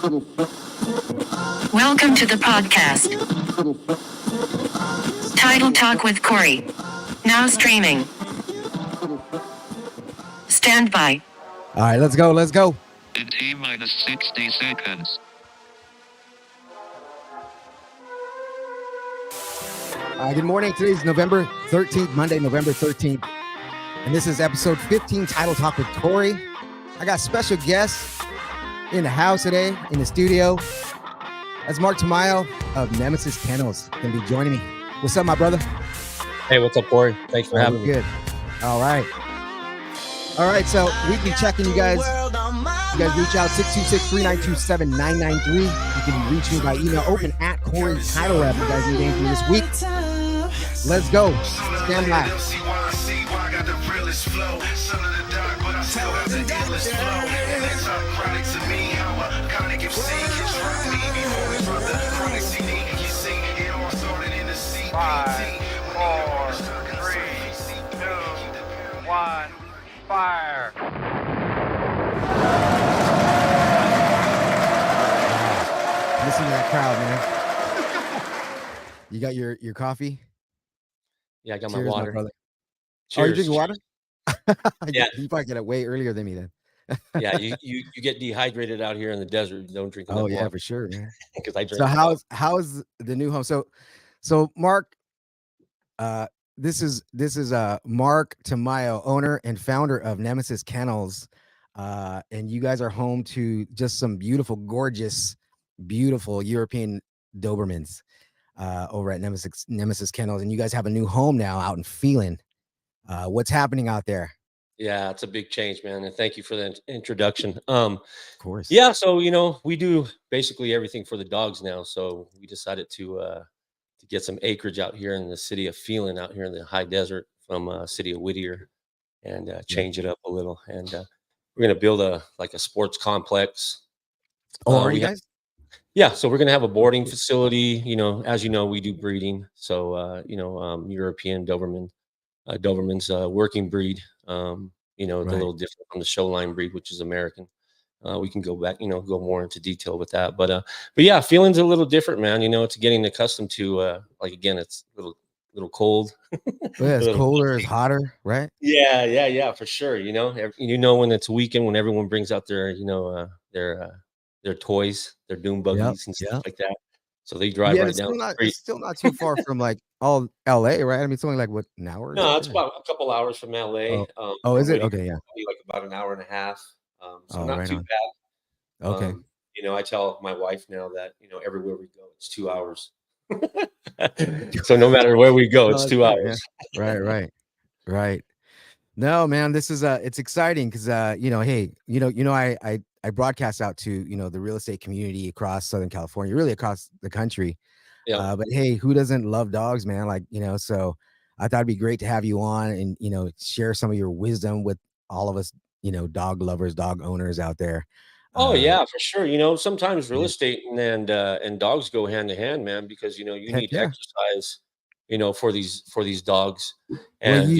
Welcome to the podcast. Title Talk with Corey. Now streaming. Stand by. All right, let's go. In T-minus 60 seconds. Good morning. Today's November 13th, Monday, November 13th. And this is episode 15, Title Talk with Corey. I got special guests in the house today, in the studio. That's Mark Tamayo of Nemesis Kennels going to be joining me. What's up, my brother? Hey, what's up, Corey? Thanks for having me. Good. All right, so weekly checking, you guys. You guys reach out, 626-392-7993. You can reach me by email, open at Corey Title Rep. You guys need anything this week? Let's go. Stand by. Five, 4, 3, 2, 1, fire. Listen to that crowd, man. You got your coffee? Yeah, I got Cheers, my water. brother. Cheers. Oh, you're drinking water? Yeah. You probably get it way earlier than me then. Yeah, you get dehydrated out here in the desert. Don't drink enough yeah, water. for sure, man. Because I drink. So how's the new home? So Mark, this is Mark Tamayo, owner and founder of Nemesis Kennels, and you guys are home to just some beautiful European Dobermans over at Nemesis Kennels, and you guys have a new home now out in Phelan. What's happening out there? Yeah, it's a big change, man. And thank you for the introduction. Of course. Yeah, so we do basically everything for the dogs now. So we decided to get some acreage out here in the city of Phelan, out here in the high desert from city of Whittier, and change it up a little. And we're gonna build a sports complex. Oh, are you guys? Yeah, so we're gonna have a boarding facility. As you know, we do breeding. So European Doberman, Doberman's working breed. The little different from the Showline breed, which is American. We can go back, go more into detail with that. But yeah, feeling's a little different, man. It's getting accustomed to again, it's a little cold. Yeah, it's colder, it's hotter, right? Yeah, for sure. When it's weekend, when everyone brings out their toys, their doom buggies and stuff like that. So they drive right down the street. It's still not too far from all LA, right? I mean, it's only like what, an hour? No, it's about a couple hours from LA. Is it? Okay, yeah. Like about an hour and a half. So not right too on. bad. Okay. I tell my wife now that everywhere we go, it's 2 hours. So no matter where we go, it's 2 hours. Yeah. Right. No, man, this is it's exciting because hey, I broadcast out to the real estate community across Southern California, really across the country. Yeah. But hey, who doesn't love dogs, man? So I thought it'd be great to have you on and share some of your wisdom with all of us, dog lovers, dog owners out there. Oh yeah, for sure. Sometimes real estate and dogs go hand in hand, man, because you need exercise, for these dogs. And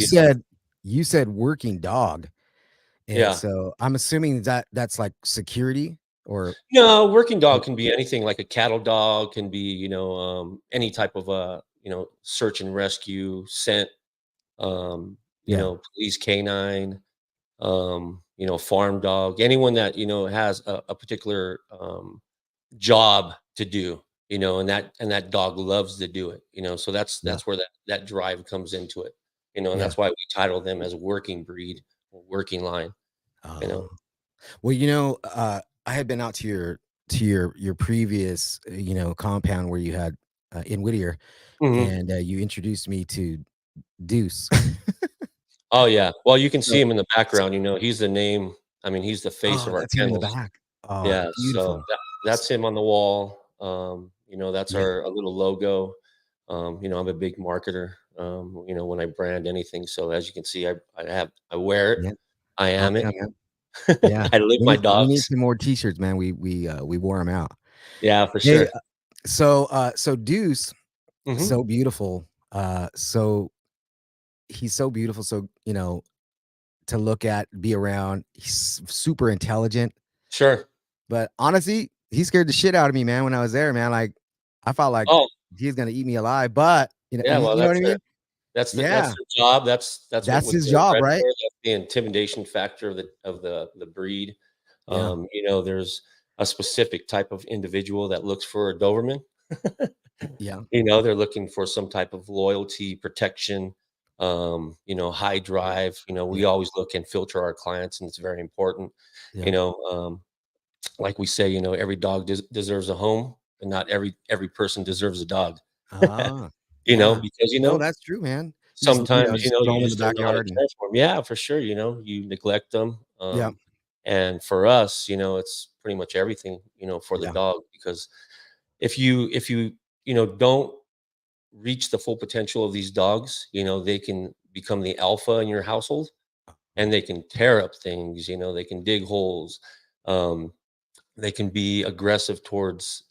you said working dog. And so I'm assuming that's like security or no, working dog can be anything, like a cattle dog can be, any type of search and rescue, scent, police canine, farm dog, anyone that has a particular job to do, and that dog loves to do it, so that's where that drive comes into it, and that's why we title them as working breed or working line. Well, I had been out to your previous compound where you had in Whittier, and you introduced me to Deuce. Oh yeah, well, you can see him in the background. He's the name. I mean, he's the face of our kennels. In the back. Yeah, beautiful. so that's him on the wall. That's our little logo. I'm a big marketer. When I brand anything, so as you can see, I wear it. Yeah. I am it. Yeah, I live my dogs. We need some more T-shirts, man. We wore them out. Yeah, for sure. So Deuce, so beautiful. So he's so beautiful. So to look at, be around. He's super intelligent. Sure. But honestly, he scared the shit out of me, man, when I was there, man. Like, I felt like Oh, he's gonna eat me alive, but yeah. Well, you know what I mean? that's Yeah, their job. That's that's what his they're job, bred right? for. That's the intimidation factor of the breed. Yeah, There's a specific type of individual that looks for a Doberman. yeah, They're looking for some type of loyalty, protection, high drive. yeah, We always look and filter our clients, and it's very important. yeah. You know, like we say, every dog deserves a home, and not every person deserves a dog. Ah, yeah. Because No, that's true, man. You just, sometimes just throw you him in the just don't know how to backyard and transform. Yeah, for sure. You neglect them. yeah, And for us, it's pretty much everything, for the yeah, dog because if you don't reach the full potential of these dogs, they can become the alpha in your household and they can tear up things, they can dig holes. Um, they can be aggressive towards,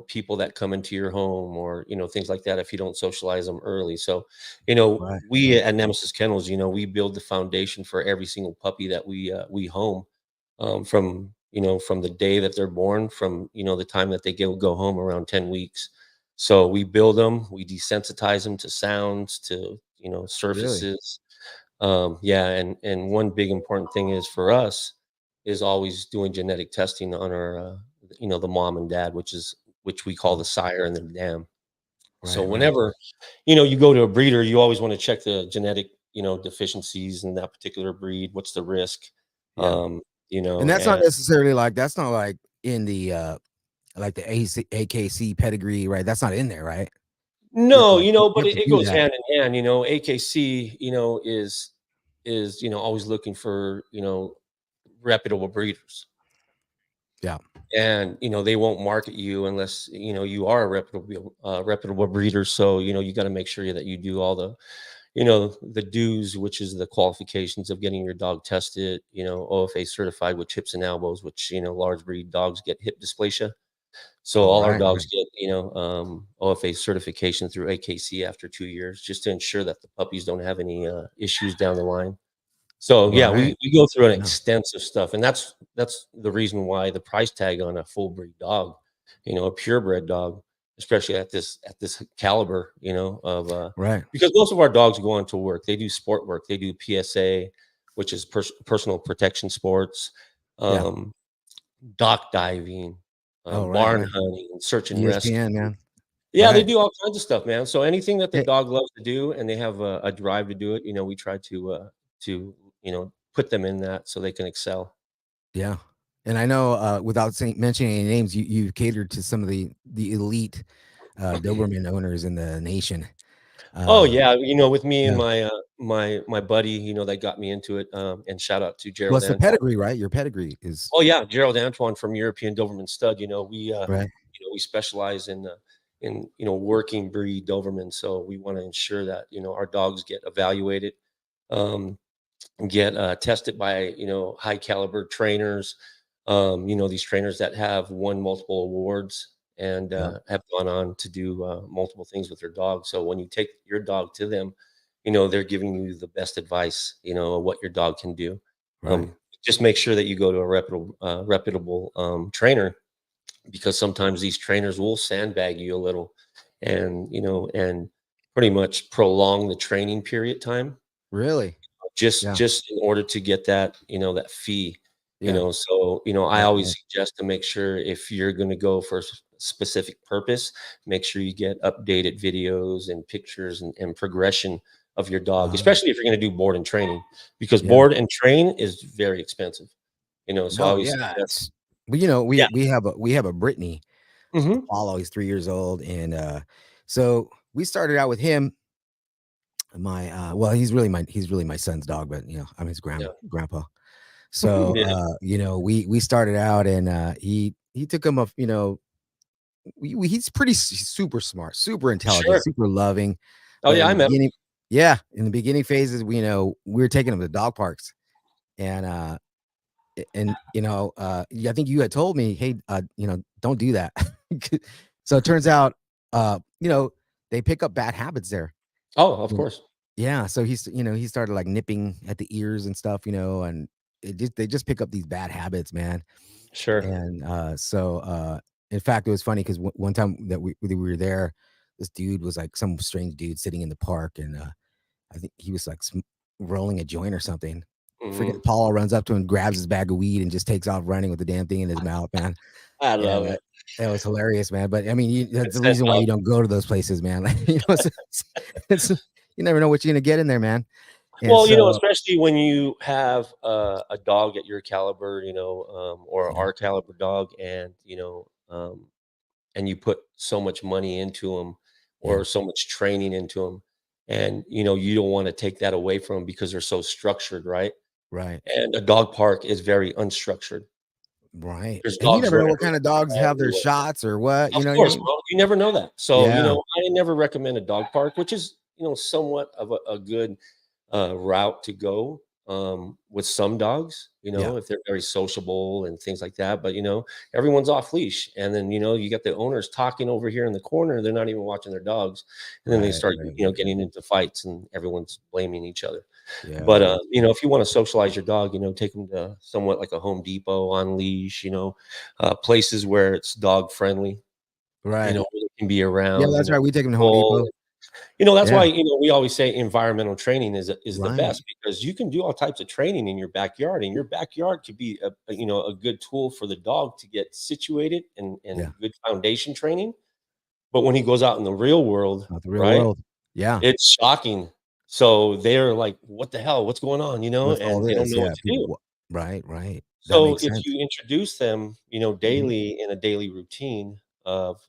people that come into your home or, things like that if you don't socialize them early. So, right, we right. at Nemesis Kennels, we build the foundation for every single puppy that we home from the day that they're born, from, the time that they go home around 10 weeks. So we build them, we desensitize them to sounds, to, Really? surfaces. Yeah, and one big important thing is for us is always doing genetic testing on our, the mom and dad, which we call Oh, the sire and the dam. So right, right. whenever, you go to a breeder, you always want to check the genetic, deficiencies in that particular breed. What's the risk? Yeah. And that's not And necessarily like that's not like in the like the AKC pedigree, right? That's not in there, right? You have to no, like you but have to it do goes that. hand in hand. AKC, is always looking for, reputable breeders. Yeah. And they won't market you unless you are a reputable breeder. So you got to make sure that you do all the dues, which is the qualifications of getting your dog tested, OFA certified with hips and elbows, which large breed dogs get hip dysplasia. So Oh, all our right, dogs right. get OFA certification through AKC after 2 years, just to ensure that the puppies don't have any issues down the line. So yeah, Right. we go through an Yeah. extensive stuff, and that's the reason why the price tag on a full breed dog, a purebred dog, especially at this caliber, Right. because most of our dogs go on to work. They do sport work. They do PSA, which is personal protection sports, Yeah. um, dock diving, Oh, right, barn right. hunting, search and ESPN, rescue. man. Yeah, they Right. do all kinds of stuff, man. So anything that the Hey, dog loves to do and they have a drive to do it, we try to put them in that so they can excel. yeah. And I know without saying mentioning any names, you catered to some of the elite Doberman owners in the nation. Oh Uh yeah, with me and yeah. my buddy, that got me into it. And shout out to Well, Gerald it's the Antoine. pedigree, right? Your pedigree is Oh yeah, Gerald Antoine from European Doberman Stud. right. We specialize in working breed Doberman, so we want to ensure that our dogs get evaluated. Um, get tested by high caliber trainers, these trainers that have won multiple awards and Yeah. have gone on to do multiple things with their dog. So when you take your dog to them, they're giving you the best advice, of what your dog can do. Right. Just make sure that you go to a reputable trainer, because sometimes these trainers will sandbag you a little and pretty much prolong the training period time Really? just Yeah. just in order to get that fee. Yeah. So I Right. always Right. suggest to make sure, if you're going to go for a specific purpose, make sure you get updated videos and pictures and progression of your dog, Um, especially if you're going to do board and training, because yeah. board and train is very expensive. So I No, always yeah. suggest. It's but Yeah. we have a Brittany Hmm. Apollo. He's 3 years old, and so we started out with him. My well, he's really my son's dog, but I'm his Yeah. grandpa. So Yeah. we started out, and he took him up. He's super smart, super intelligent, Sure. super loving. Oh But yeah, in I the met him. beginning, yeah, in the beginning phases, we were taking him to dog parks, and yeah, I think you had told me, hey, don't do that. So it turns out, they pick up bad habits there. Oh, of You kn- course. Yeah, so he started like nipping at the ears and stuff, and they just pick up these bad habits, man. Sure. And so in fact, it was funny because one time that we were there, this dude was like some strange dude sitting in the park, and I think he was like rolling a joint or something. Freaking Apollo runs up to him, grabs his bag of weed, and just takes off running with the damn thing in his mouth, man. I And love it. it was hilarious, man. But I mean, that's It's the that reason why dog. you don't go to those places, man. Like, you know, it's you never know what you're gonna get in there, man. And Well, you know, so, especially when you have a dog at your caliber, you know, or yeah, our caliber dog, and and you put so much money into them yeah, or so much training into them, and you know, you don't want to take that away from them because they're so structured, right? right, And a dog park is very unstructured. right. There's And you dogs never know running what kind of dogs around have their everywhere. shots or what, you Of know what I course, mean? bro. You never know that. So, you Yeah, know, I never recommend a dog park, which is, you know, somewhat of a good route to go with some dogs, you yeah, know, if they're very sociable and things like that. But, you know, everyone's off leash. And then, you know, you got the owners talking over here in the corner. They're not even watching their dogs. And then they right, start, right, you know, right. getting into fights and everyone's blaming each other. Yeah, But, you know, if you want to socialize your dog, you know, take them to somewhat like a Home Depot on leash, you know, places where it's dog friendly, you right. know, where they can be Yeah, around, you that's know, right. We take them to Home people. Depot. You know, that's Yeah, why, you know, we always say environmental training is the right. best because you can do all types of training in your backyard, and your backyard could be you know, a good tool for the dog to get situated and Yeah, good foundation training. But when he goes out in the real world, not the real right, world. Yeah, it's shocking. So they're like, "What the hell? What's going on?" You know, what's all and they don't this? know what Yeah, to people. do. Right, right. That So makes if sense. you introduce them, you know, Mhm. daily in a daily routine of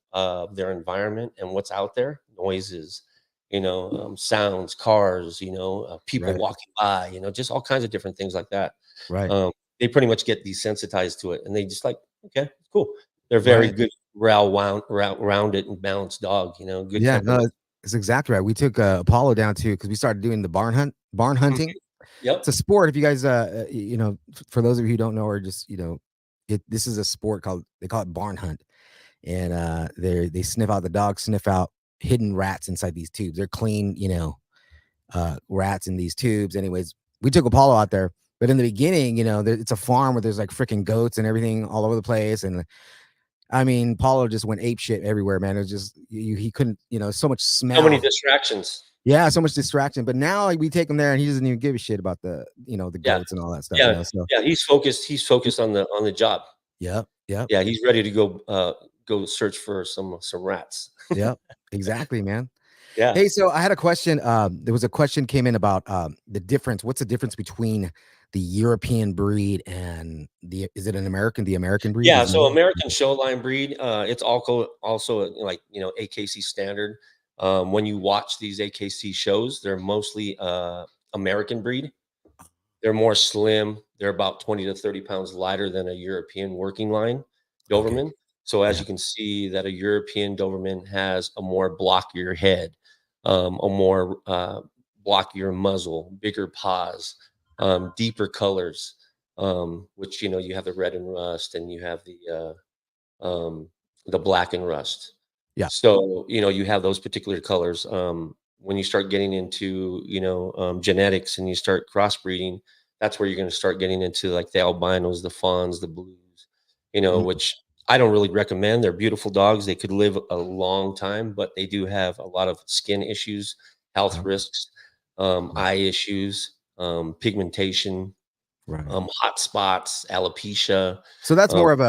their environment and what's out there, noises, you know, sounds, cars, you know, people Right, walking by, you know, just all kinds of different things like that. right, Um, they pretty much get desensitized to it, and they just like, okay, cool. They're very right. good, rounded and balanced dog. You know, good Yeah, no, temperament. it's exactly right. We took Apollo down too because we started doing the barn Mhm. hunting. It's a Yep. sport. If you guys, you know, for those of you who don't know, or just you know, this is a sport called they call it barn hunt, and they sniff out the dogs, sniff out hidden rats inside these tubes. They're clean, you know, rats in these tubes. Anyways, we took Apollo out there, but in the beginning, you know, it's a farm where there's like freaking goats and everything all over the place, and I mean, Paulo just went ape shit everywhere, man. It was just he couldn't, you know, so much So many smell. distractions. Yeah, so much distraction. But now like, we take him there and he doesn't even give a shit about the, you know, the Yeah. goats and all that stuff, you Yeah. know. So Yeah. He's focused. He's focused on the job. yep, yep, Yeah, he's ready to go search for some rats. yep. Exactly, man. Yeah. Hey, so I had a question. There was a question came in about the difference. What's the difference between the European breed and is it the American breed? Yeah, Is so you American Showline breed, it's also like, you know, AKC standard. When you watch these AKC shows, they're mostly American breed. They're more slim. They're about 20 to 30 pounds lighter than a European working line okay. Doberman. So as Yeah. you can see that a European Doberman has a more blockier head, a more blockier muzzle, bigger paws, deeper colors, which, you know, you have the red and rust and you have the black and rust. Yeah. So, you know, you have those particular colors. When you start getting into, you know, genetics and you start crossbreeding, that's where you're going to start getting into like the albinos, the fawns, the blues, you know, Mm, which I don't really recommend. They're beautiful dogs. They could live a long time, but they do have a lot of skin issues, health uh, risks, yeah. eye issues, pigmentation, Right. hot spots, alopecia. So that's Um, more of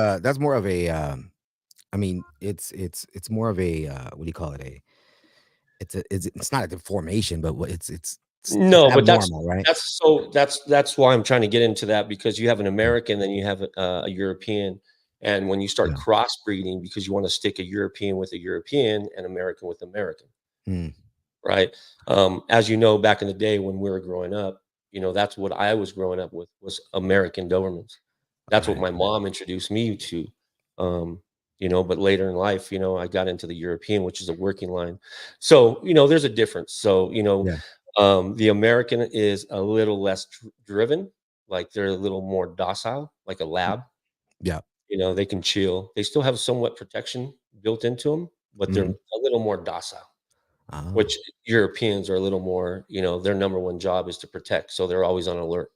a I mean, it's more of a what do you call it? It's not a deformation, but what it's No, but that's abnormal, right? that's so that's why I'm trying to get into that because you have an American, then you have a European, and when you start Yeah. crossbreeding because you want to stick a European with a European and American with American, Mm, right? As you know, back in the day when we were growing up, you know, that's what I was growing up with was American Dobermans. That's what right. my mom introduced me to. Um, you know, but later in life, you know, I got into the European, which is a working line. So, you know, there's a difference. So, you know, Yeah. the American is a little less driven, like they're a little more docile, like a Mm, lab. yeah. You know, they can chill. They still have somewhat protection built into them, but they're Mhm. a little more docile. Oh, Which Europeans are a little more, you know, their number one job is to protect, so they're always on alert.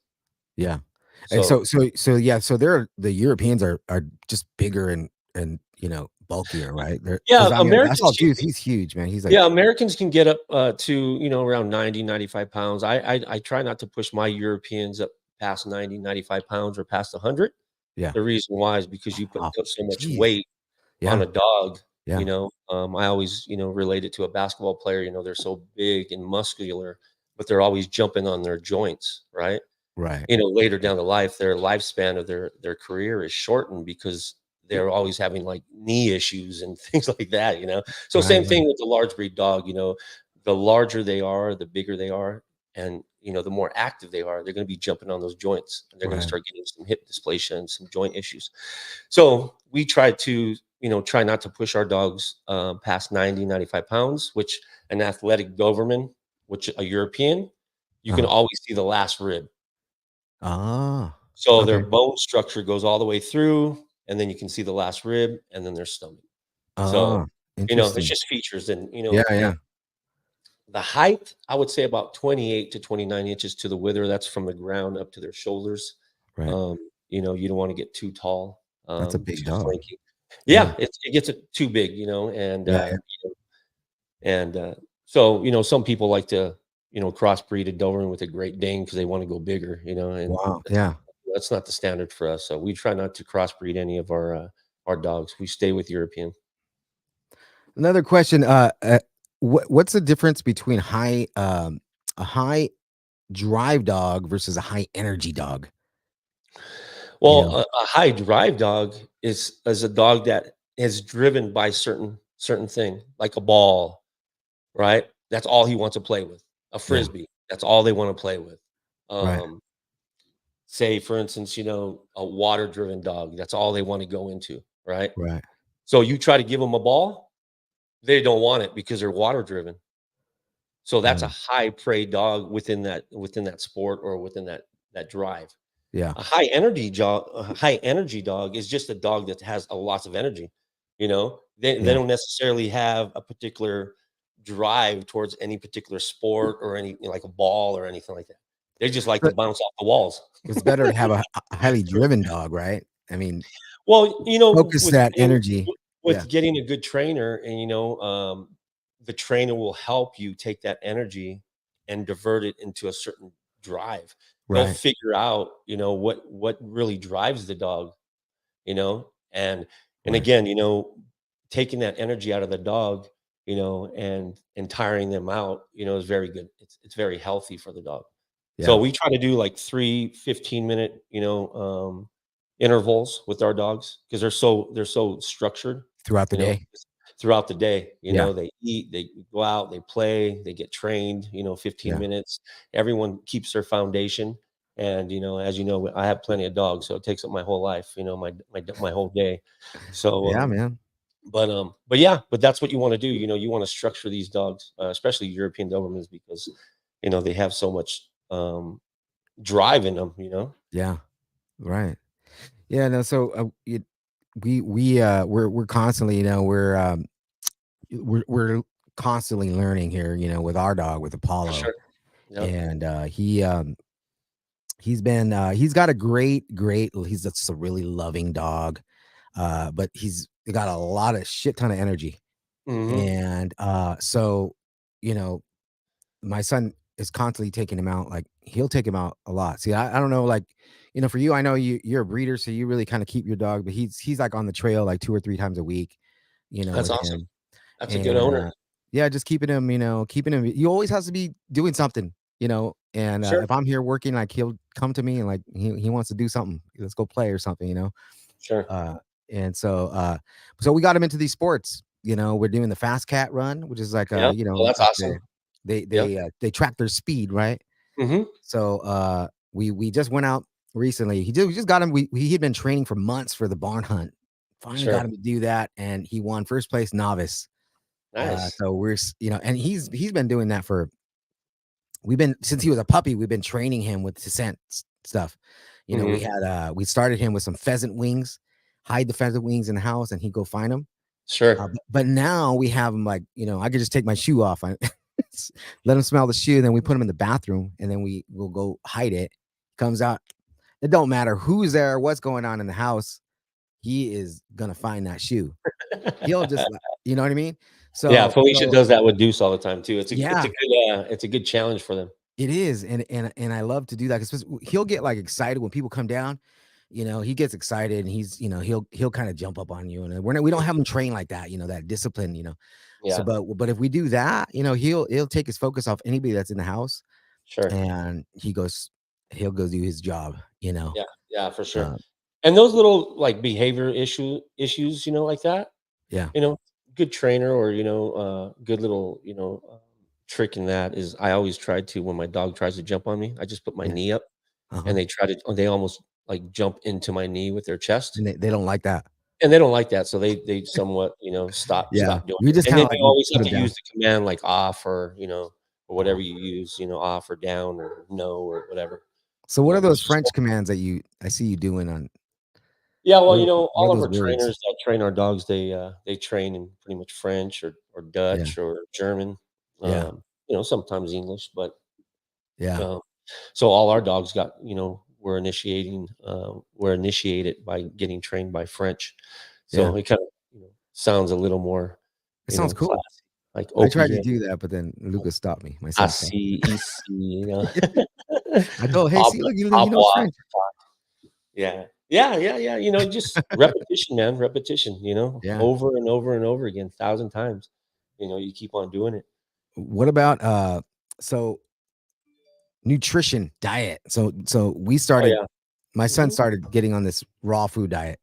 yeah. And So so yeah, so the Europeans are just bigger and you know bulkier, right? Yeah, I mean, I saw Juice. He's huge, man. He's like, yeah, Americans can get up to, around 90, 95 pounds. I try not to push my Europeans up past 90, 95 pounds or past 100. yeah. The reason why is because you put Oh, so much jeez. weight on Yeah. a dog. Yeah. I always, relate it to a basketball player. They're so big and muscular, but they're always jumping on their joints, right? Right. Later down the life, their lifespan of their career is shortened because they're always having like knee issues and things like that. So Right. same thing with the large breed dog. The larger they are, the bigger they are, and the more active they are, they're going to be jumping on those joints, and they're going to Right. start getting some hip dysplasia and some joint issues. So we try to try not to push our dogs past 90, 95 pounds, which an athletic Doberman, which a European, you can Uh-huh. always see the last rib. Oh, So their okay. bone structure goes all the way through, and then you can see the last rib and then their stomach. So, Oh, it's interesting. just features. And, Yeah, yeah. the height, I would say about 28 to 29 inches to the wither. That's from the ground up to their shoulders. Right. You don't want to get too tall, That's a big too dog. flanky. Yeah. Yeah, it gets too big, and Yeah, yeah. so some people like to crossbreed a Doberman with a Great Dane because they want to go bigger, and Wow. Yeah. that's not the standard for us. So we try not to crossbreed any of our dogs. We stay with European. Another question. What's the difference between a high drive dog versus a high energy dog? Well, a high drive dog is a dog that is driven by certain thing, like a ball, right? That's all he wants to play with. A Yeah. frisbee, that's all they want to play with. Right. Say, for instance, a water-driven dog, that's all they want to go into, right? Right. So you try to give them a ball, they don't want it because they're water-driven. So that's a Mm. high prey dog within that sport or within that drive. Yeah. A high energy dog is just a dog that has a lots of energy. They Yeah. don't necessarily have a particular drive towards any particular sport or any like a ball or anything like that. They just like to But bounce off the walls. it's better to have a highly driven dog, right? I mean, Well, focus that energy. Yeah. with getting a good trainer, and the trainer will help you take that energy and divert it into a certain drive. They'll Right. figure out, what really drives the dog, and Right. again, taking that energy out of the dog, and tiring them out, is very good. It's very healthy for the dog. So Yeah. we try to do like 3 15-minute, intervals with our dogs because they're so structured, Throughout the you know, day. throughout the day. Yeah. They eat, they go out, they play, they get trained, 15 Yeah. minutes. Everyone keeps their foundation. And, as you know, I have plenty of dogs, so it takes up my whole life, my whole day. So, Yeah, man. but that's what you want to do. You want to structure these dogs, especially European Dobermans, because, they have so much drive in them. Yeah. Right. Yeah. No. So we're constantly, we're constantly learning here, with our dog, with For Apollo, sure. Yeah. and he's got a he's just a really loving dog, but he's got a lot of shit ton of energy, Hmm. and so you know my son is constantly taking him out. Like, he'll take him out a lot. See, I don't know, like, for you, I know you're a breeder, so you really kind of keep your dog, but he's like on the trail like 2 or 3 times a week, That's with awesome. him. That's a good And owner. yeah, just keeping him. He always has to be doing something, and Sure. if I'm here working, like, he'll come to me and, like, he wants to do something. Let's go play or something. Sure. Uh and so we got him into these sports. We're doing the fast cat run, which is like Yeah. Well, that's like awesome. Yep. they track their speed, right? Hmm. So we just went out recently. We just got him. He had been training for months for the barn hunt. Finally got Sure. him to do that, and he won first place novice. Nice. So and he's been doing that since he was a puppy. We've been training him with descent stuff. We Hmm. had we started him with some pheasant wings, hide the pheasant wings in the house, and he'd go find them. Sure. But now we have him, like, I could just take my shoe off, let him smell the shoe, then we put him in the bathroom, and then we'll go hide it. Comes out. It don't matter who's there, what's going on in the house. he is gonna find that shoe. He'll just, you know what I mean? Yeah, So, Felicia does that with Deuce all the time too. yeah, It's a good challenge for them. it is, and I love to do that because he'll get like excited when people come down. He gets excited and he'll kind of jump up on you, and we don't have him train like that. That discipline. So, Yeah, but if we do that, he'll take his focus off anybody that's in the house, sure. and he'll go do his job. Yeah, yeah, for sure. Uh, And those little like behavior issues, like that, yeah. you know, good trainer or good little trick in that is I always try to when my dog tries to jump on me, I just put my Yeah. knee up Uh-huh. and they almost like jump into my knee with their chest. And they don't like that. And they don't like that, so they somewhat, Yeah. stop doing We it. just And kind then of like you always put have him to down. use the command like off or Uh-huh. whatever you use, off or down or no or whatever. So what are those Just French commands that I see you doing on? yeah, well, What are all of those our words? trainers that train our dogs, they train in pretty much French or Yeah. Dutch or German, Yeah. sometimes English, but Yeah. um, so all our dogs got, we're initiated by getting trained by French. Yeah. So it kind of, sounds a little more, It sounds cool. classy, like I tried to OPM, do that, but then Lucas stopped me. My son stopped me. AC, EC, I told, hey, Au see, look, he knows revoir. French. Yeah. Yeah, yeah, yeah, just repetition, man, repetition, Yeah. over and over and over again, 1,000 times. You keep on doing it. What about so nutrition, diet? So Oh, yeah. my son Mhm, started getting on this raw food diet,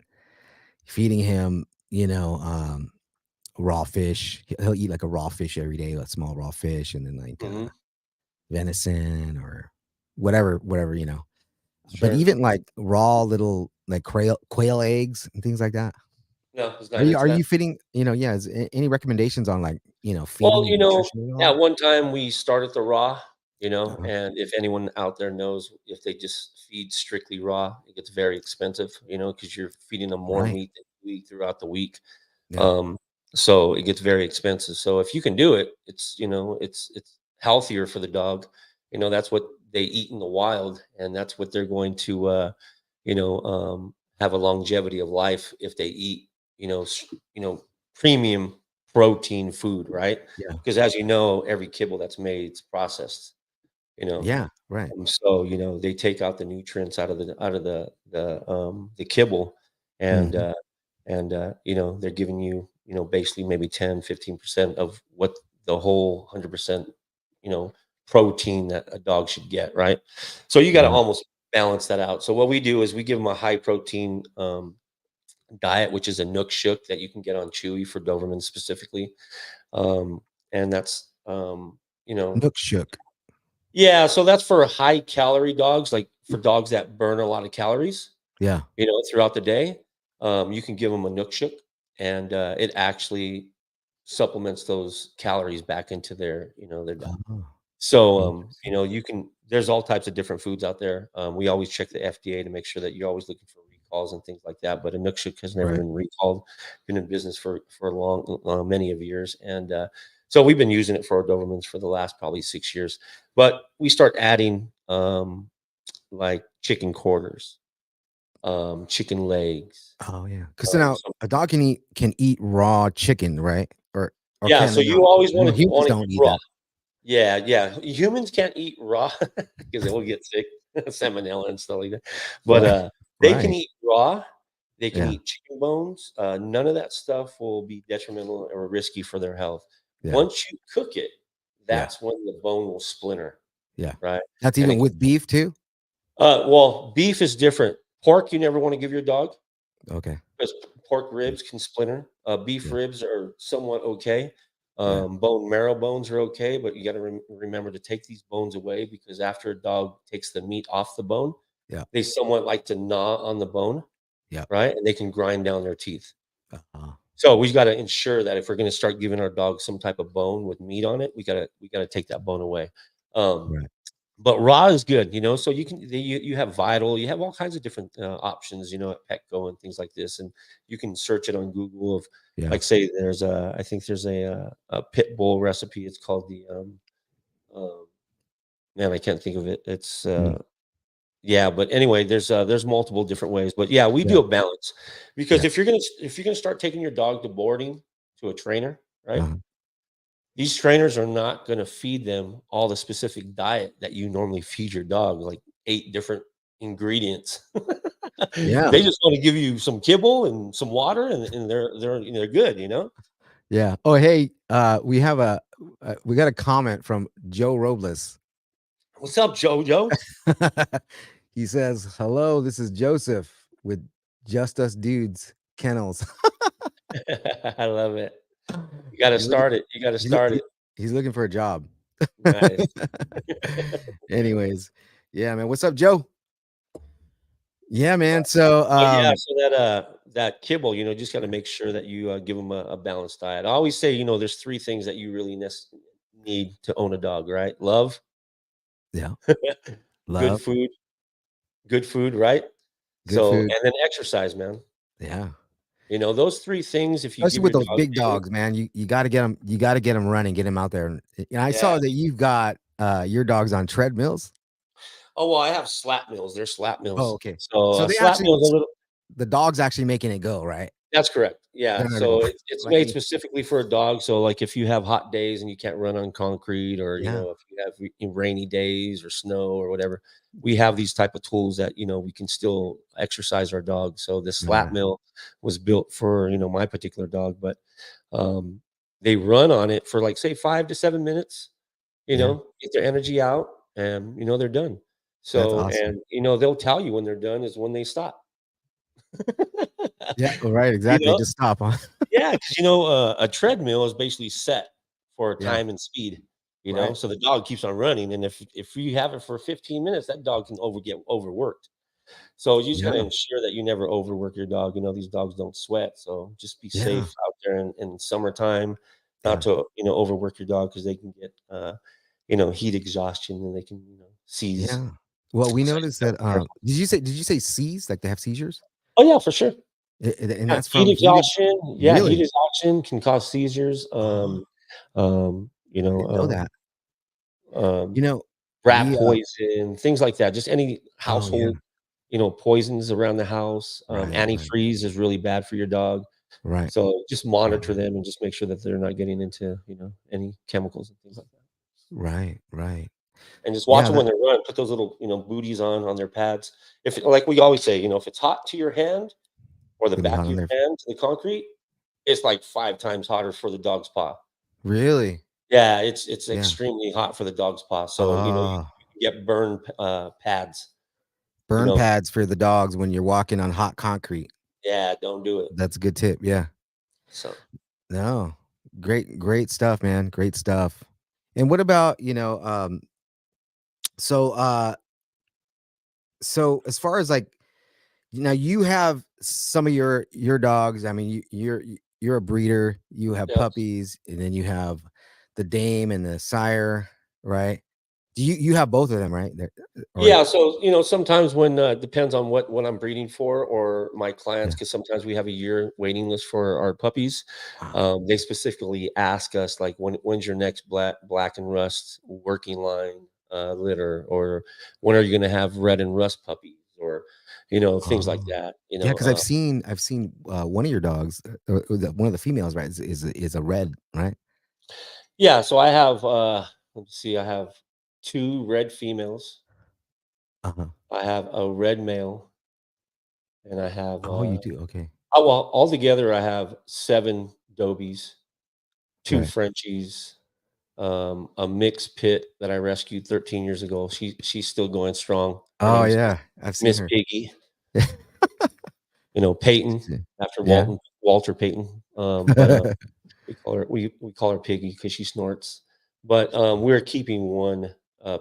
feeding him, raw fish. He'll eat like a raw fish every day, a small raw fish, and then like mhm, venison or whatever. But sure. even like raw little like quail eggs and things like that. No, he's Are not you into are that. you feeding? Yeah. Any recommendations on like Well, feeding nutrition at at all? one time we started the raw, Uh-huh. and if anyone out there knows if they just feed strictly raw, it gets very expensive, because you're feeding them more Right. meat than you eat throughout the week. Yeah. Um, so it gets very expensive. So if you can do it, it's healthier for the dog. That's what they eat in the wild, and that's what they're going to have a longevity of life if they eat, premium protein food, right? Yeah. Because as every kibble that's made, it's processed, you know. Yeah. Right. So, they take out the nutrients out of the kibble and Mhm. they're giving you, basically maybe 10-15% of what the whole 100%, you know, protein that a dog should get, right? So you got to Right. almost balance that out. So what we do is we give them a high protein diet, which is a Nook Shook that you can get on Chewy for Doberman specifically. Um, and that's Nook shook. yeah, so that's for high calorie dogs, like for dogs that burn a lot of calories, Yeah. throughout the day. You can give them a Nook Shook, and it actually supplements those calories back into their diet. Oh, So, interesting. you can there's all types of different foods out there. We always check the FDA to make sure that you're always looking for recalls and things like that. But Inukshuk has never Right. been recalled. Been in business for a long, many of years, and so we've been using it for our Dobermans for the last probably 6 years. But we start adding like chicken quarters, chicken legs. Oh yeah. Because now So a dog can eat raw chicken, right? Or yeah, can so they you not? always No, want humans to don't eat eat raw. that. Yeah, yeah. Humans can't eat raw because they will get sick, salmonella and stuff like that. But Right. they can Right. eat raw. They can Yeah. eat chicken bones. None of that stuff will be detrimental or risky for their health. Yeah. Once you cook it, Yeah. that's when the bone will splinter, Yeah. right? That's And even with beef too? well, beef is different. Pork, you never want to give your dog Okay. because pork Mm, ribs can splinter. Beef yeah. ribs are somewhat okay. Yeah. Bone marrow bones are okay, but you got to remember to take these bones away because after a dog takes the meat off the bone, Yeah. they somewhat like to gnaw on the bone, Yeah. right? And they can grind down their teeth. Uh-huh. So we got to ensure that if we're going to start giving our dog some type of bone with meat on it, we got to take that bone away. Um, Right. but raw is good, so you have Vital, you have all kinds of different options, at Petco and things like this, and you can search it on Google of Yeah. like say I think there's a pit bull recipe. It's called the man, I can't think of it. It's Mm. Yeah, but anyway, there's multiple different ways. But yeah, we do a balance because Yeah. if you're gonna start taking your dog to boarding to a trainer, right? Uh-huh. These trainers are not gonna feed them all the specific diet that you normally feed your dog, like 8 different ingredients. Yeah. They just want to give you some kibble and some water, and they're good, you know. Yeah. Oh, hey, we got a comment from Joe Robles. What's up, Jojo? He says, "Hello, this is Joseph with Just Us Dudes Kennels." I love it. You got to He's looking, start it. You got to he's, look- start he- it. he's looking for a job. Nice. Anyways, yeah, man. What's up, Joe? Yeah, man. So, But yeah, so that kibble, you know, just got to make sure that you give them a balanced diet. I always say, you know, there's 3 things that you really need to own a dog, right? Love, yeah, good love, food, right? good So, food. and then exercise, man. Yeah, You know, those 3 things, if you especially give with your those dog big daily. dogs, man. You got to get them. You got to get them running. Get them out there. And I Yeah. saw that you've got your dogs on treadmills. Oh, well, I have slap mills. They're slap Oh, mills. okay. So, So they slap actually, mills a little. the dog's actually making it go, right? That's correct. Yeah. They're not gonna So go it's like made me. specifically for a dog. So like if you have hot days and you can't run on concrete, or you Yeah, know, if you have rainy days or snow or whatever, we have these type of tools that, you know, we can still exercise our dog. So the slap yeah, mill was built for, you know, my particular dog, but um they run on it for like say 5 to 7 minutes, you yeah. know, get their energy out, and you know they're done. That's So, awesome. and you know, they'll tell you when they're done is when they stop. Yeah, right. You Exactly. know? Just stop, huh? Yeah, because you know, a treadmill is basically set for Yeah, time and speed, you know, right. so the dog keeps on running, and if you have it for 15 minutes, that dog can get overworked. So you just gotta Yeah, ensure that you never overwork your dog. You know, these dogs don't sweat, so just be yeah, safe out there in summertime, not yeah, to, you know, overwork your dog because they can get, you know, heat exhaustion, and they can, you know, seize. yeah. Well, we So you noticed gotta that. be careful. Did you say seize? Like they have seizures? Oh, yeah, for sure. And Yeah, that's heat from heated. exhaustion. Yeah, heat Really? exhaustion can cause seizures. Oh, You I didn't know know, that. um, You know, rat we. poison, things like that. Just any Oh yeah. household, you know, poisons around the house. Right. Right. Antifreeze is really bad for your dog. Right. So just monitor Right. them and just make sure that they're not getting into, you know, any chemicals and things like that. Right. Right. And just watch Yeah. them when they're running. Put those little, you know, booties on their pads. If, like we always say, you know, if it's hot to your hand or It's the gonna be back hot of on your there. hand to the concrete, it's like 5 times hotter for the dog's paw. Really? Yeah, it's Yeah. extremely hot for the dog's paw. So, you know, Oh, you can get burn pads, you burn know. pads for the dogs when you're walking on hot concrete. Yeah, don't do it. That's a good tip. Yeah. So No. Great stuff, man. Great stuff. And what about, so so as far as like now you have some of your dogs. I mean, you're a breeder, you have yeah. puppies, and then you have the dame and the sire, right? Do you have both of them, right? Or Yeah, so, you know, sometimes when depends on what I'm breeding for or my clients, yeah. because sometimes we have a year waiting list for our puppies. Wow. They specifically ask us like when's your next black and rust working line litter, or when are you going to have red and rust puppies, or you know, things like Oh. that. You Yeah, know, because I've seen one of your dogs, one of the females, right? Is a red, right? yeah. So I have let's see, I have 2 red females. Uh-huh. I have a red male, and I have Oh, you do. Okay. oh, well, altogether, I have 7 Dobies, 2 Right. Frenchies, a mixed pit that I rescued 13 years ago. She's still going strong. Her Oh name's yeah, I've seen Miss her. Piggy. You know, Peyton after Yeah. Walter Payton. We call her Piggy because she snorts. But we're keeping one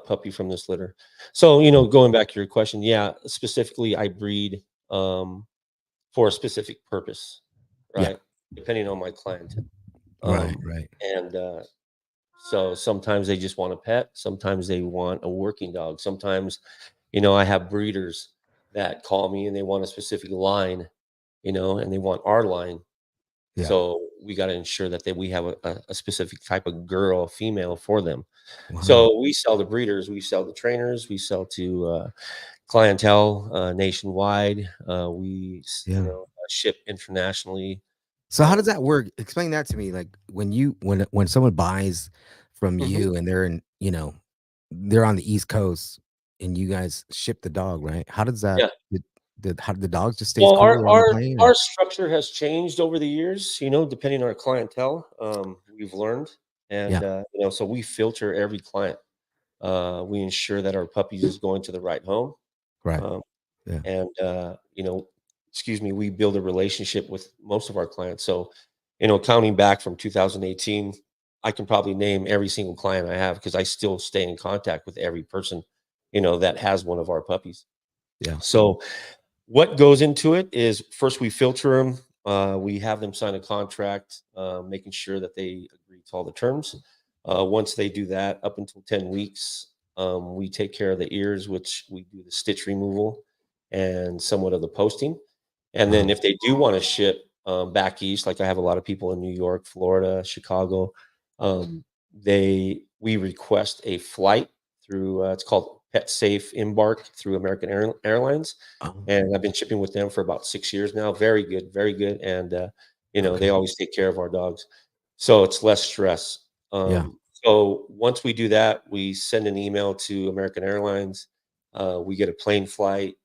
puppy from this litter. So, you know, going back to your question, yeah, specifically I breed for a specific purpose, Yeah. right? Depending on my clientele. Right. Um, Right. and so sometimes they just want a pet. Sometimes they want a working dog. Sometimes, you know, I have breeders that call me and they want a specific line, you know, and they want our line. Yeah. So we got to ensure that we have a specific type of girl, female for them. Wow. So we sell to breeders, we sell to trainers, we sell to, clientele nationwide. You Yeah. know, ship internationally. So how does that work? Explain that to me. Like when someone buys from Mhm. you and they're in, they're on the East Coast and you guys ship the dog, right? How does that Yeah. how the dog just stays Well, cooler on the plane or our structure has changed over the years, you know, depending on our clientele. We've learned, and yeah, you know, so we filter every client. We ensure that our puppies is going to the right home, right. um, Yeah. and you know, excuse me, we build a relationship with most of our clients. So, you know, counting back from 2018, I can probably name every single client I have because I still stay in contact with every person, you know, that has one of our puppies. Yeah. So what goes into it is first we filter them. We have them sign a contract, making sure that they agree to all the terms. Once they do that, up until 10 weeks, we take care of the ears, which we do the stitch removal and somewhat of the posting. And then Wow. if they do want to ship back east, like I have a lot of people in New York, Florida, Chicago, we request a flight through it's called Pet Safe Embark through American Airlines, Oh, and I've been shipping with them for about 6 years now. Very good, and you know okay. they always take care of our dogs, so it's less stress. Yeah. So once we do that, we send an email to American Airlines. We get a plane flight,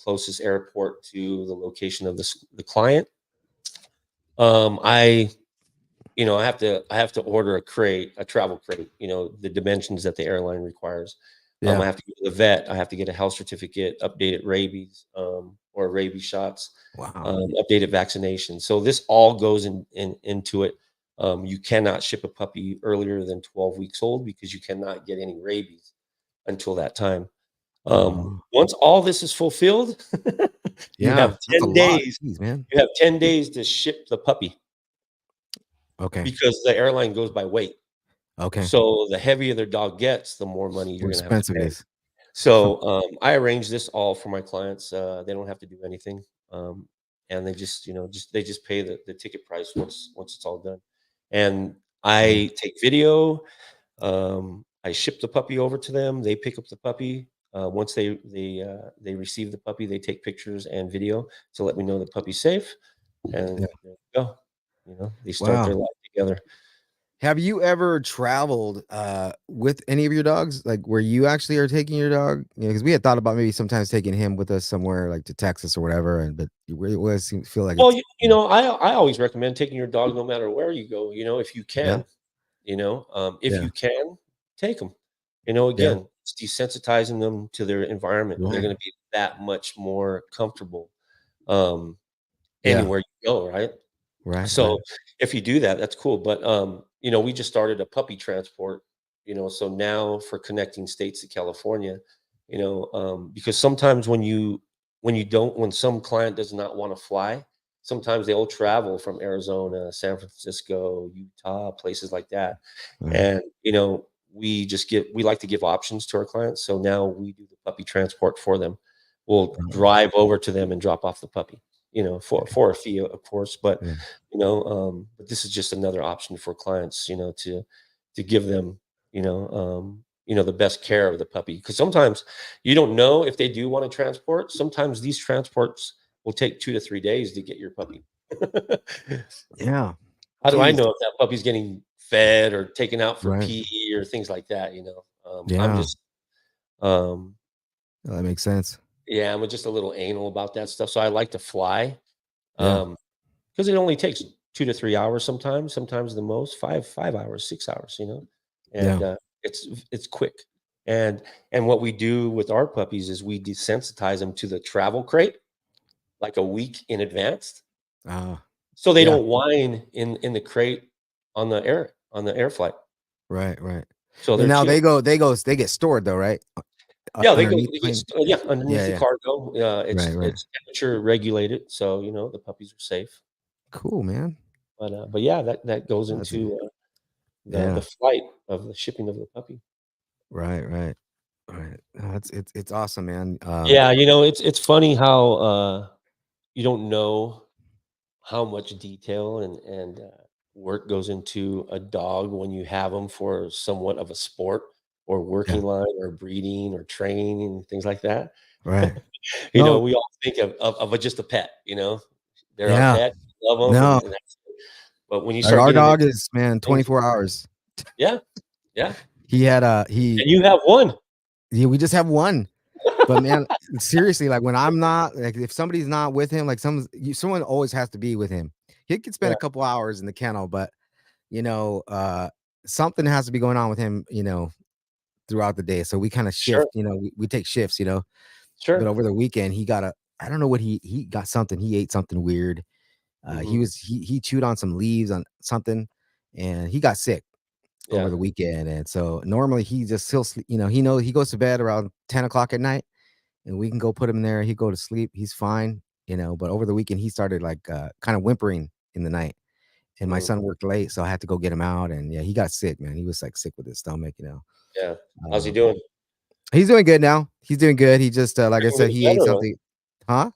closest airport to the location of the client. I you know, I have to order a crate, a travel crate, you know, the dimensions that the airline requires. I Yeah. have to go to the vet. I have to get a health certificate, updated rabies, or rabies shots, Wow. updated vaccination. So this all goes into it. You cannot ship a puppy earlier than 12 weeks old because you cannot get any rabies until that time. Oh. Once all this is fulfilled, you Yeah. have That's a 10 lot. days. Jeez, man. You have 10 days to ship the puppy Okay. because the airline goes by weight. Okay. So the heavier their dog gets, the more money More you're gonna have to expensive it pay. is. So, I arrange this all for my clients. They don't have to do anything, and they just, you know, they just pay the ticket price once it's all done. And Yeah. I take video. I ship the puppy over to them. They pick up the puppy. Once they receive the puppy, they take pictures and video to let me know the puppy's safe, and Yeah. there you go. You know, they start their Wow. life together. Have you ever traveled with any of your dogs? Like where you actually are taking your dog? Because we had thought about maybe sometimes taking him with us somewhere like to Texas or whatever, and but you really always feel like Well, it's you know, I always recommend taking your dog no matter where you go, you know, if you yeah, can, you know, if yeah, you can, take them. You know, yeah, again, it's desensitizing them to their environment. They're right, gonna be that much more comfortable, um, yeah, anywhere you go, right? right, right, So, if you do that, that's cool, but, you know, we just started a puppy transport, you know, so now for connecting states to California, you know, because sometimes when some client does not wanna fly, sometimes they'll travel from Arizona, San Francisco, Utah, places like that, right. and, you know, we like to give options to our clients, so now we do the puppy transport for them. We'll drive over to them and drop off the puppy, you know, for a fee, of course, but Yeah, you know, but this is just another option for clients, you know, to give them, you know, the best care of the puppy. Because sometimes you don't know if they do want to transport. Sometimes these transports will take 2 to 3 days to get your puppy. yeah. How do I Jeez, know if that puppy's getting fed or taken out for right. pee or things like that? You know, I'm Yeah, just, um, that makes sense. yeah, I'm just a little anal about that stuff. So I like to fly. Yeah, Um, 'Cause it only takes 2 to 3 hours sometimes the most, 5 hours, 6 hours, you know? yeah. And, it's quick. And what we do with our puppies is we desensitize them to the travel crate, like, a week in advance, Uh, so they yeah. don't whine in the crate on the air flight. Right, right. So And they're now chill. they get stored though, right? Yeah, Underneath they the get plane. st yeah, underneath Yeah, the yeah. cargo, Right, right. it's temperature regulated, so, you know, the puppies are safe. Cool, man. But yeah, that goes That's into, the yeah. flight of the shipping of the puppy. Right, right, right. No, it's awesome, man. Yeah, you know, it's funny how, you don't know how much detail and work goes into a dog when you have them for somewhat of a sport or Yeah, working line or breeding or training and things like that. Right. You know, No. we all think of just a pet. You know, they're our Yeah. pet, love them, No. and that's it. But when you Like start our getting dog into is, man, things, 24 hours. yeah, yeah, He had and you have one. we just have one. But man, seriously, like when I'm not, like if somebody's not with him, like someone always has to be with him. He could spend Yeah, a couple hours in the kennel, but you know, something has to be going on with him, you know, throughout the day. So we kind of sure, shift, you know, we take shifts, you know. But sure. over the weekend, he got I don't know what he got something. He ate something weird. Hmm. He chewed on some leaves on something, and he got sick over Yeah, the weekend. And so normally he'll sleep, you know, he goes to bed around 10 o'clock at night, and we can go put him there. He go to sleep. He's fine, you know. But over the weekend, he started like kind of whimpering in the night. And my mm, son worked late, so I had to go get him out. And yeah, he got sick, man. He was like sick with his stomach, you know. yeah. How's he Um, doing? he's doing good now. He's doing good. He just like I Take him to said, the he vet, ate or no? something. Huh?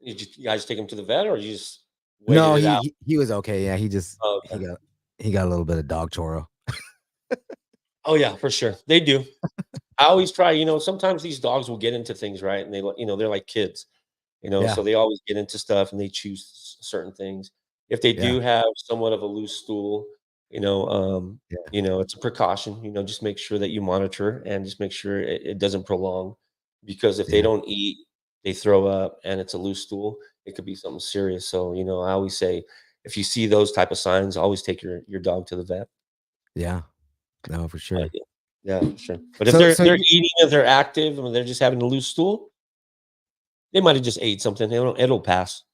You guys take him to the vet, or you just waited No, it out? he was okay. Yeah, Oh, he okay. got a little bit of dog choro. Oh yeah, for sure. They do. I always try, you know, sometimes these dogs will get into things, right? And you know, they're like kids, you know, Yeah, so they always get into stuff and they choose certain things. If they yeah, do have somewhat of a loose stool, yeah, it's a precaution, you know, just make sure that you monitor and just make sure it doesn't prolong, because if they yeah, don't eat, they throw up and it's a loose stool, it could be something serious. So, you know, I always say if you see those type of signs, always take your dog to the vet. yeah. No, for sure. Yeah, yeah, for sure. But if So they're so they're you eating, if they're active, and they're just having a loose stool, they might have just ate something. It'll pass.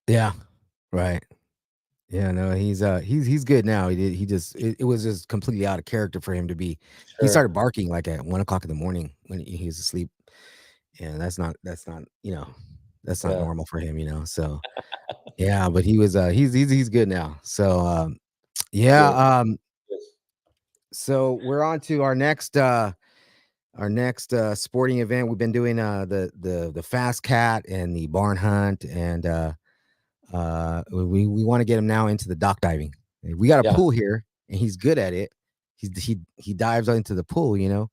yeah, right. Yeah, no, he's good now. It was just completely out of character for him to be. He Sure. started barking like at 1 o'clock in the morning when he was asleep, and that's not you know that's not Yeah. normal for him, you know. So yeah, but he's good now. So yeah, Good. Good. so we're on to our next sporting event. We've been doing the fast cat and the barn hunt, and we want to get him now into the dock diving. We got a Yeah. pool here, and he's good at it. He dives into the pool, you know.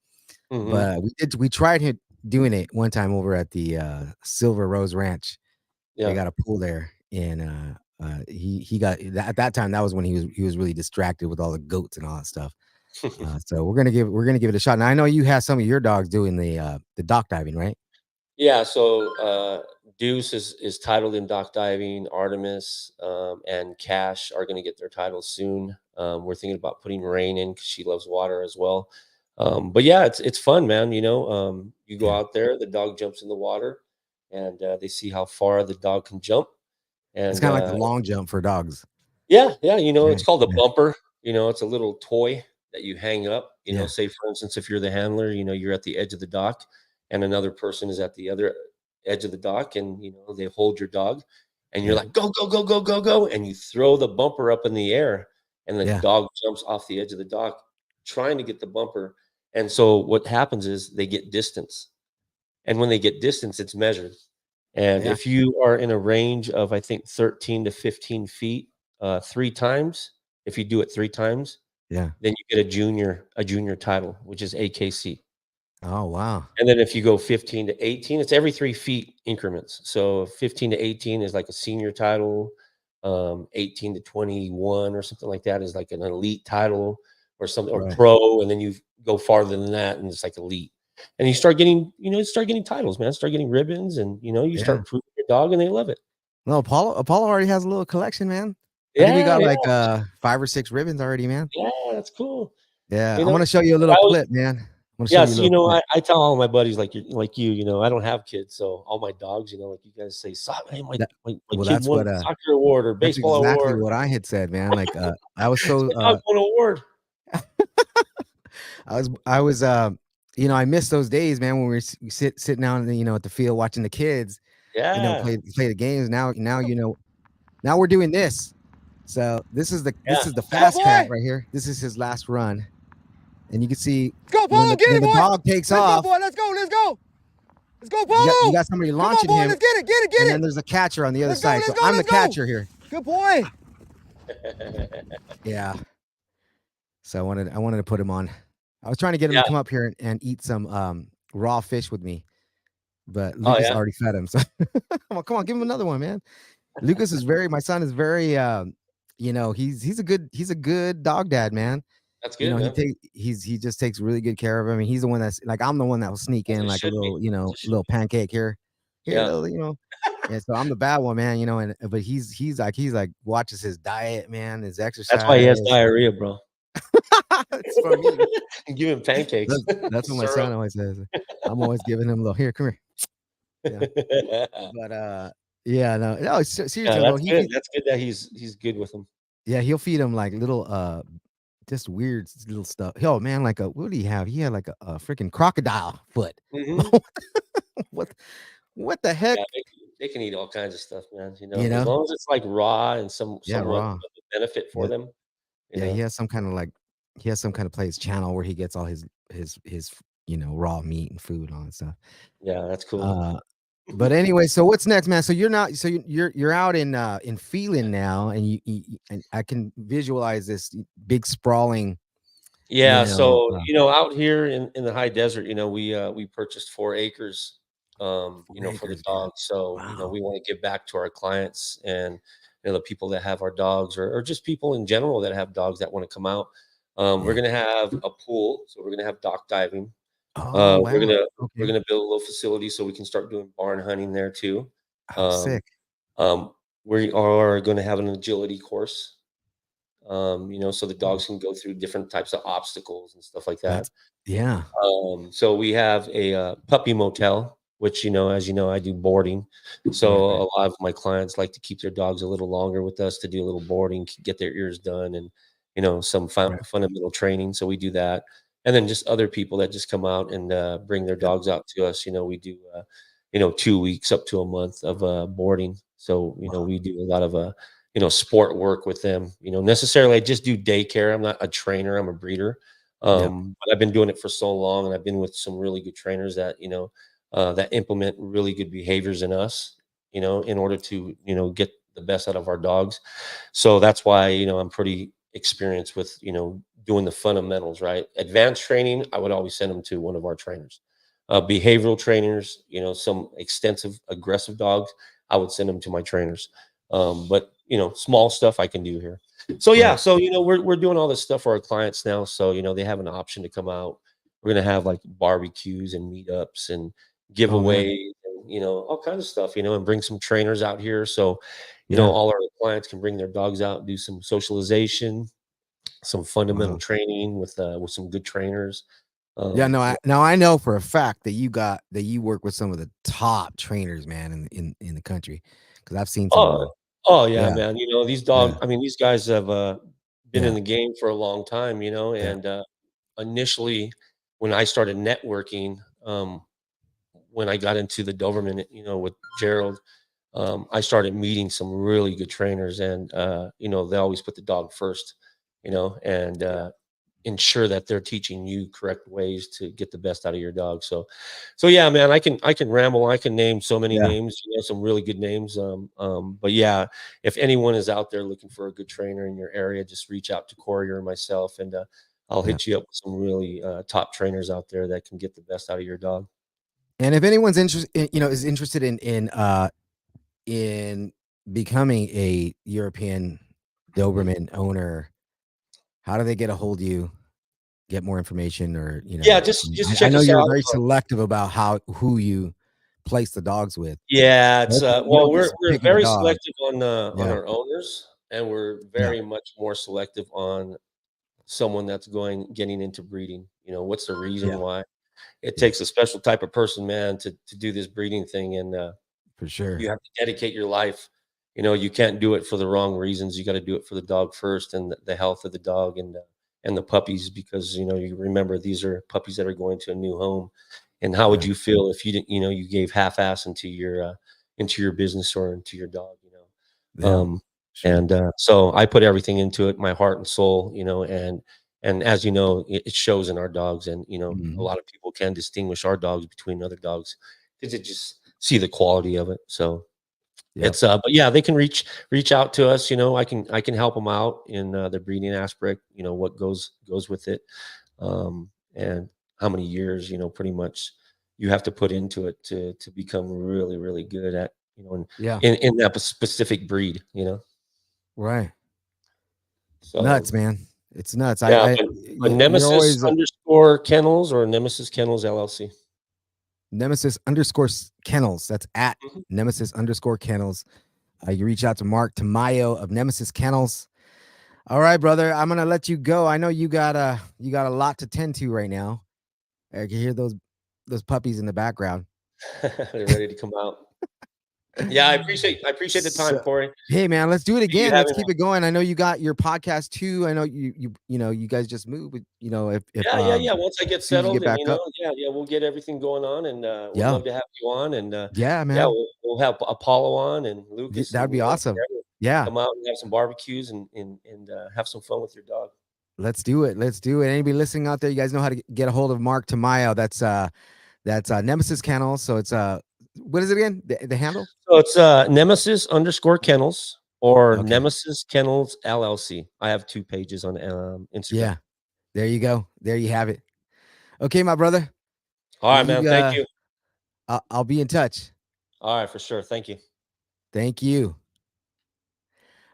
Mhm. But we tried him doing it one time over at the Silver Rose Ranch. They Yeah. got a pool there, and he got at that time. That was when he was really distracted with all the goats and all that stuff. So we're gonna give it a shot. Now I know you have some of your dogs doing the dock diving, right? Yeah, so, Deuce is titled in dock diving, Artemis, and Cash are gonna get their titles soon. We're thinking about putting Rain in because she loves water as well. But yeah, it's fun, man, you know, you go Yeah, out there, the dog jumps in the water, and, they see how far the dog can jump, it's and, kind of like the long jump for dogs, yeah, yeah, you know, it's right? called a Yeah, bumper. You know, it's a little toy that you hang up. You know, yeah, say for instance, if you're the handler, you know, you're at the edge of the dock and another person is at the other edge of the dock, and you know, they hold your dog and you're yeah, like, go, go, go, go, go, go. And you throw the bumper up in the air and the yeah, dog jumps off the edge of the dock trying to get the bumper. And so what happens is they get distance. And when they get distance, it's measured. And yeah, if you are in a range of, I think, 13 to 15 feet, 3 times, if you do it 3 times, yeah. then you get a junior title, which is AKC. Oh wow, And then if you go 15 to 18, it's every 3 feet increments. So 15 to 18 is like a senior title. 18 to 21 or something like that is like an elite title or something, or right? pro. And then you go farther than that and it's like elite. And you start getting titles, man. Start getting ribbons, and you Yeah. start proving your dog, and they love it. No, Apollo already has a little collection, man. I think we Yeah, got yeah, like 5 or 6 ribbons already, man. yeah. That's cool. Yeah, You I'm know, gonna show you a but little I was clip, man. I'm gonna show Yeah, you a so, little clip. I tell all my buddies like you, I don't have kids, so all my dogs, like you guys say, Hey, my, That my well, kid that's won what a soccer award or that's baseball exactly award. what I had said, man. Like I was so My dog won an award. I was I missed those days, man, when we sitting down, at the field watching the kids, Yeah, play the games. Now now we're doing this. So yeah, this is the Go, fast cat boy! right here. This is his last run, and you can see Let's go, Polo! Get when it, the boy! dog takes Let's go, off, boy! Let's go! Let's go! Let's go, you Polo! got somebody Come on, launching boy! him, Let's get it! Get it! and Get then it! there's a catcher on the other Let's go! side. So Let's go! I'm the Let's go! catcher here. Good boy! Yeah. So I wanted to put him on. I was trying to get him to yeah. come up here and eat some raw fish with me. but Oh Lucas yeah, already fed him. So come on, give him another one, man. Lucas is my son is very, he's a good dog dad, man. that's You good, know, man. he just takes really good care of him. And he's the one that's like, I'm the one that will sneak As in it like a should be. little, As it should little pancake here, Yeah. little, Yeah, so I'm the bad one, man. And but he's like watches his diet, man, his That's why he has exercise. diarrhea, bro. It's from me. Give him pancakes, That's what my syrup. son always says. I'm always giving him a little here, come here. Yeah. But yeah, no, Yeah, seriously though, that's good. That's good that he's good with them. yeah, he'll feed him like little just weird little stuff. Oh man, like what did he have? He had like a freaking crocodile foot. Mhm. what what the heck? Yeah, they can eat all kinds of stuff, man, You as know? long as it's, like, raw and Yeah, somewhat raw. of a benefit for Yeah. them, you Yeah, know? he has some kind of place channel where he gets all his raw meat and food and all that stuff. Yeah, that's cool. Uh but anyway, so what's next, man? So you're out in Phelan now, and and I can visualize this big sprawling, you Yeah, know, so, out here in the high desert, we purchased 4 acres, 4 for the acres, man. dogs. So, Wow. we wanna give back to our clients and, the people that have our dogs or just people in general that have dogs that wanna come out. We're Yeah. gonna have a pool, so we're gonna have dock diving. Oh, We're wow. we're Okay. gonna build a little facility so we can start doing barn hunting there too. Oh, Um, sick. we are gonna have an agility course, so the Oh, dogs can go through different types of obstacles and stuff like that. that's yeah. So we have a puppy motel, which, as you know, I do boarding. So Right, a right, lot of my clients like to keep their dogs a little longer with us to do a little boarding, get their ears done, and some right. fundamental training. So we do that, and then just other people that just come out and bring their Yep, dogs out to us. We do 2 weeks up to a month of boarding. So wow. we do a lot of sport work with them. Necessarily I just do daycare. I'm not a trainer. I'm a breeder. Yep, But I've been doing it for so long, and I've been with some really good trainers that that implement really good behaviors in us, in order to get the best out of our dogs. So that's why I'm pretty experienced with doing the fundamentals. Right, advanced training, I would always send them to one of our trainers. Behavioral trainers, some extensive aggressive dogs, I would send them to my trainers. But small stuff I can do here. So yeah, right. so we're doing all this stuff for our clients now. So they have an option to come out. We're gonna have like barbecues and meetups and Oh, man. giveaways and all kinds of stuff. And bring some trainers out here. So Yeah. all our clients can bring their dogs out and do some socialization, some fundamental Wow. training with some good trainers. Yeah, no, Yeah. I know for a fact that you work with some of the top trainers, man, in the country, because 'cause I've seen some of Oh, them. oh yeah, Yeah, man. These yeah, dog. I mean, these guys have been in yeah, the game for a long time. yeah, And initially when I started networking, when I got into the Doberman, with Gerald, I started meeting some really good trainers, and they always put the dog first, and yeah, ensure that they're teaching you correct ways to get the best out of your dog. So yeah, man, I can ramble, I can name so many yeah, names, some really good names. But yeah, if anyone is out there looking for a good trainer in your area, just reach out to Corey or myself, and I'll yeah. hit you up with some really top trainers out there that can get the best out of your dog. And if anyone's is interested in becoming a European Mhm. Doberman owner, how do they get a hold of you? Get more information, or Yeah, just I check know us you're out. very selective about who you place the dogs with. Yeah, Right? it's You well, don't we're just we're pick up a very dog. selective on Yeah, our owners, and we're yeah, very much more selective on someone that's getting into breeding. What's the reason yeah, why? It yeah, takes a special type of person, man, to do this breeding thing, and for sure. you have to dedicate your life. You can't do it for the wrong reasons. You got to do it for the dog first, and the health of the dog, and the puppies, because you remember these are puppies that are going to a new home. And how would Yeah, you feel if you didn't, you gave half-ass into your business or into your dog, yeah, sure. and so I put everything into it, my heart and soul, and as you know, it shows in our dogs, and a Mhm. lot of people can distinguish our dogs between other dogs because they just see the quality of it. So Yep. it's but yeah, they can reach out to us. I can help them out in the breeding aspect. What goes with it, and how many years. Pretty much. you have to put into it to become really, really good at, Yeah. in that specific breed, Right. So Nuts, man. It's nuts. yeah, but You're Nemesis always underscore Kennels or Nemesis Kennels LLC. Nemesis underscore Kennels. That's at Mhm. Nemesis underscore Kennels. You reach out to Mark Tamayo of Nemesis Kennels. All right, brother. I'm gonna let you go. I know you got a lot to tend to right now. I can hear those puppies in the background. They're ready to come out. Yeah, I appreciate the time, Corey. Hey, man, let's do it again. Let's having keep it going. I know you got your podcast too. I know you guys just moved. If Yeah. Once I get as soon as you settled get back and, up, we'll get everything going on and we'd yeah, love to have you on and yeah, man, we'll have Apollo on and Lucas that'd and be awesome. whoever. Yeah, Come out and have some barbecues and have some fun with your dog. let's do it. Let's do it. Anybody listening out there, you guys know how to get a hold of Mark Tamayo. That's Nemesis Kennels. So it's what is it again? The handle? So it's Nemesis underscore Kennels or Okay. Nemesis Kennels LLC. I have 2 pages on Instagram. Yeah. There you go. There you have it. Okay, my brother. All right, man. Thank you. I'll be in touch. All right, for sure. Thank you. Thank you.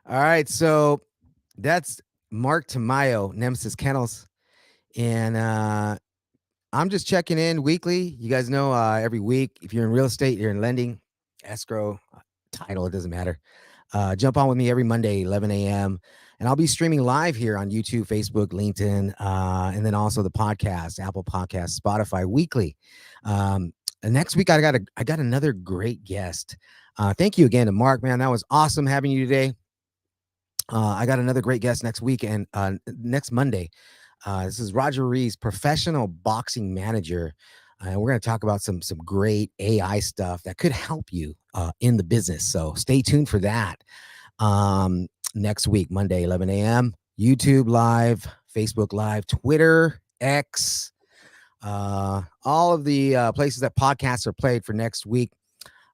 All right, so that's Mark Tamayo, Nemesis Kennels, and I'm just checking in weekly. You guys know every week, if you're in real estate, you're in lending, escrow, title, it doesn't matter. Jump on with me every Monday, 11 a.m. And I'll be streaming live here on YouTube, Facebook, LinkedIn, and then also the podcast, Apple Podcasts, Spotify weekly. And next week, I got another great guest. Thank you again to Mark, man. That was awesome having you today. I got another great guest next week and next Monday. This is Roger Rees, professional boxing manager. And we're going to talk about some great AI stuff that could help you in the business. So stay tuned for that. Next week, Monday, 11 a.m., YouTube Live, Facebook Live, Twitter, X, all of the places that podcasts are played for next week.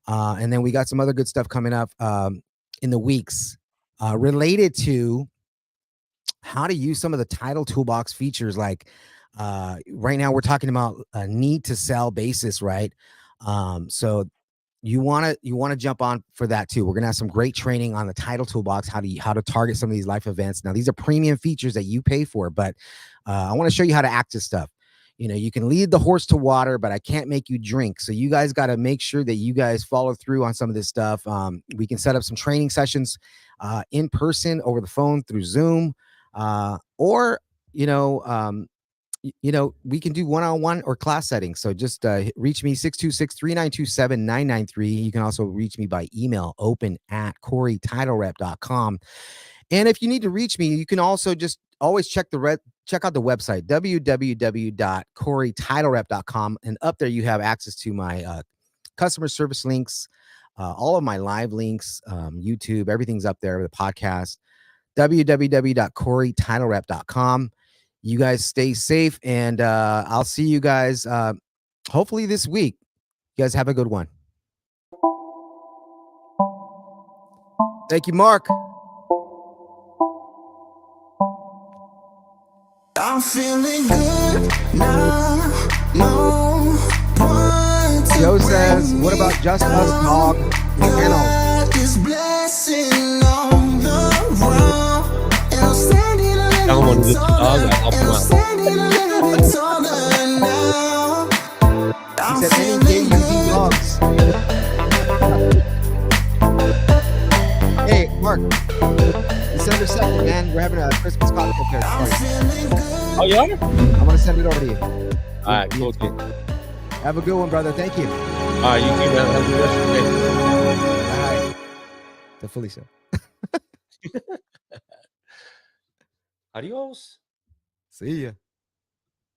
And then we got some other good stuff coming up in the weeks related to how to use some of the title toolbox features. Like right now we're talking about a need to sell basis, right? So you want to jump on for that too. We're going to have some great training on the title toolbox, how to target some of these life events. Now, these are premium features that you pay for, but I want to show you how to act this stuff. You can lead the horse to water, but I can't make you drink. So you guys got to make sure that you guys follow through on some of this stuff. We can set up some training sessions in person, over the phone, through Zoom, or we can do one-on-one or class settings. So just reach me 626-392-7993. You can also reach me by email, open@CoreyTitleRep.com. And if you need to reach me, you can also just always check out the website, www.CoreyTitleRep.com. And up there you have access to my customer service links, all of my live links, YouTube, everything's up there, the podcast, www.CoreyTitleRep.com. You guys stay safe, and I'll see you guys hopefully this week. You guys have a good one. Thank you, Mark. I'm feeling good now. No one to Joe says, what about just us dog kennels? God is blessing on the road. And I'm standing a Tell little him bit this dog, taller. I'll help And him I'm out. standing a little bit taller now. He I'm said, any feeling using good. dogs. Hey, Mark. December 2nd, man. We're having a Christmas cocktail party. I'm feeling good. Oh, you are? I'm going to send it over to you. All right, cool. Dude. Have a good one, brother. Thank you. All right, you too, man. Have a good rest of your day. Bye. To Felicia. Adios. See ya.